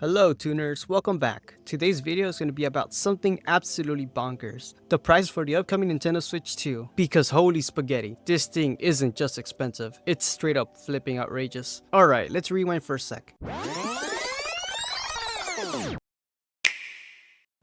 Hello tuners, welcome back. Today's video is going to be about something absolutely bonkers. The price for the upcoming Nintendo Switch 2. Because holy spaghetti, this thing isn't just expensive, it's straight up flipping outrageous. Alright, let's rewind for a sec.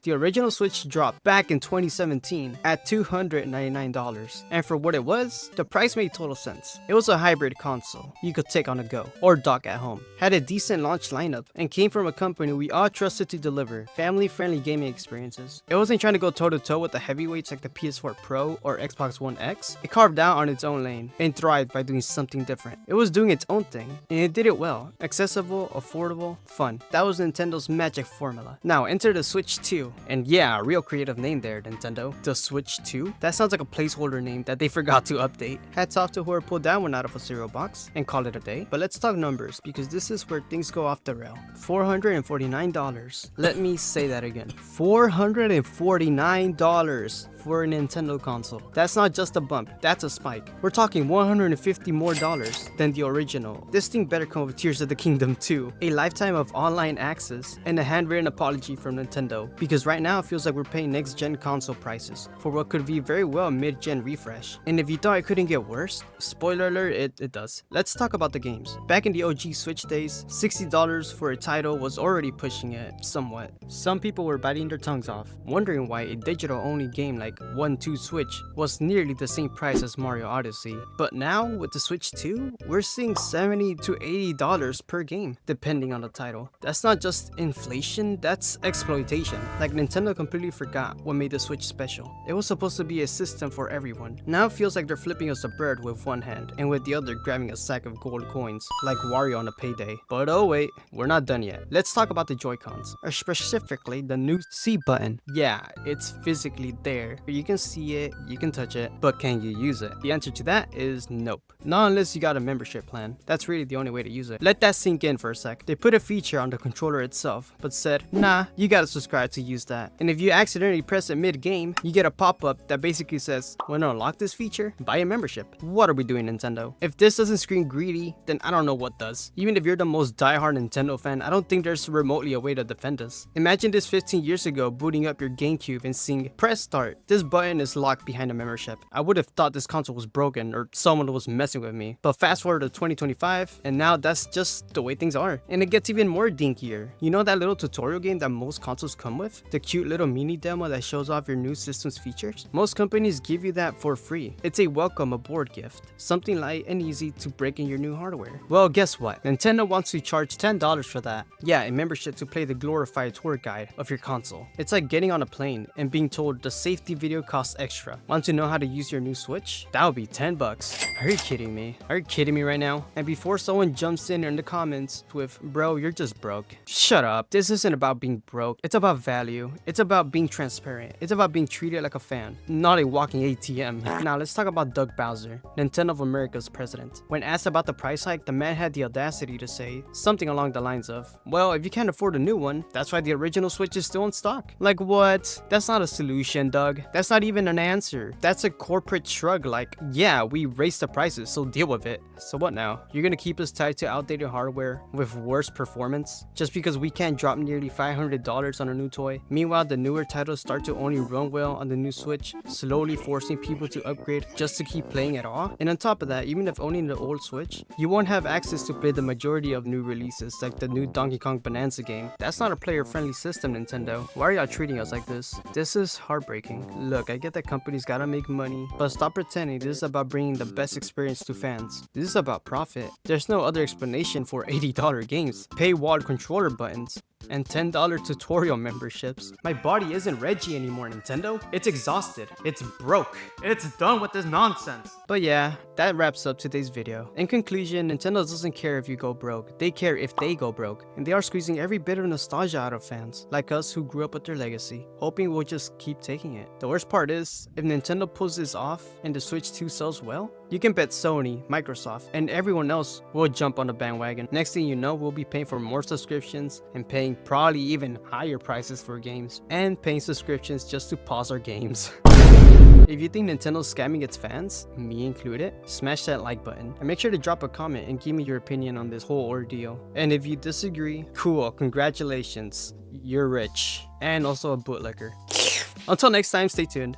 The original Switch dropped back in 2017 at $299, and for what it was, the price made total sense. It was a hybrid console you could take on the go or dock at home, had a decent launch lineup, and came from a company we all trusted to deliver family-friendly gaming experiences. It wasn't trying to go toe-to-toe with the heavyweights like the PS4 Pro or Xbox One X. It carved out on its own lane and thrived by doing something different. It was doing its own thing, and it did it well. Accessible, affordable, fun. That was Nintendo's magic formula. Now enter the Switch 2. And yeah, real creative name there, Nintendo. The Switch 2? That sounds like a placeholder name that they forgot to update. Hats off to whoever pulled that one out of a cereal box and called it a day. But let's talk numbers, because this is where things go off the rail. $449. Let me say that again. $449 for a Nintendo console. That's not just a bump, that's a spike. We're talking $150 more than the original. This thing better come with Tears of the Kingdom 2, a lifetime of online access, and a handwritten apology from Nintendo. Because right now it feels like we're paying next-gen console prices for what could be very well a mid-gen refresh. And if you thought it couldn't get worse, spoiler alert, it does. Let's talk about the games. Back in the OG Switch days, $60 for a title was already pushing it somewhat. Some people were biting their tongues off, wondering why a digital-only game like 1-2 Switch was nearly the same price as Mario Odyssey. But now, with the Switch 2, we're seeing $70 to $80 per game, depending on the title. That's not just inflation, that's exploitation. Like Nintendo completely forgot what made the Switch special. It was supposed to be a system for everyone. Now it feels like they're flipping us a bird with one hand, and with the other grabbing a sack of gold coins, like Wario on a payday. But oh wait, we're not done yet. Let's talk about the Joy-Cons, or specifically the new C button. Yeah, it's physically there. You can see it, you can touch it, but can you use it? The answer to that is nope. Not unless you got a membership plan. That's really the only way to use it. Let that sink in for a sec. They put a feature on the controller itself, but said, nah, you gotta subscribe to use that. And if you accidentally press it mid-game, you get a pop-up that basically says, want to unlock this feature? Buy a membership. What are we doing, Nintendo? If this doesn't scream greedy, then I don't know what does. Even if you're the most diehard Nintendo fan, I don't think there's remotely a way to defend us. Imagine this 15 years ago booting up your GameCube and seeing, press start. This button is locked behind a membership. I would have thought this console was broken or someone was messing with me. But fast forward to 2025, and now that's just the way things are. And it gets even more dinkier. You know that little tutorial game that most consoles come with? The cute little mini demo that shows off your new system's features? Most companies give you that for free. It's a welcome aboard gift. Something light and easy to break in your new hardware. Well, guess what? Nintendo wants to charge $10 for that. Yeah, a membership to play the glorified tour guide of your console. It's like getting on a plane and being told the safety video costs extra. Want to know how to use your new Switch? That would be $10. Are you kidding me? Are you kidding me right now? And before someone jumps in the comments with, bro, you're just broke. Shut up. This isn't about being broke. It's about value. It's about being transparent. It's about being treated like a fan, not a walking ATM. Now let's talk about Doug Bowser, Nintendo of America's president. When asked about the price hike, the man had the audacity to say something along the lines of, well, if you can't afford a new one, that's why the original Switch is still in stock. Like what? That's not a solution, Doug. That's not even an answer. That's a corporate shrug like, yeah, we raised the prices, so deal with it. So what now? You're gonna keep us tied to outdated hardware with worse performance just because we can't drop nearly $500 on a new toy? Meanwhile, the newer titles start to only run well on the new Switch, slowly forcing people to upgrade just to keep playing at all. And on top of that, even if owning the old Switch, you won't have access to play the majority of new releases like the new Donkey Kong Bonanza game. That's not a player-friendly system, Nintendo. Why are y'all treating us like this? This is heartbreaking. Look, I get that companies gotta make money, but stop pretending this is about bringing the best experience to fans. This is about profit. There's no other explanation for $80 games, paywalled controller buttons, and $10 tutorial memberships. My body isn't Reggie anymore, Nintendo. It's exhausted. It's broke. It's done with this nonsense. But yeah, that wraps up today's video. In conclusion, Nintendo doesn't care if you go broke. They care if they go broke. And they are squeezing every bit of nostalgia out of fans, like us who grew up with their legacy, hoping we'll just keep taking it. The worst part is, if Nintendo pulls this off and the Switch 2 sells well, you can bet Sony, Microsoft, and everyone else will jump on the bandwagon. Next thing you know, we'll be paying for more subscriptions and paying probably even higher prices for games, and paying subscriptions just to pause our games. If you think Nintendo's scamming its fans, me included, smash that like button. And make sure to drop a comment and give me your opinion on this whole ordeal. And if you disagree, cool, congratulations, you're rich. And also a bootlicker. Until next time, stay tuned.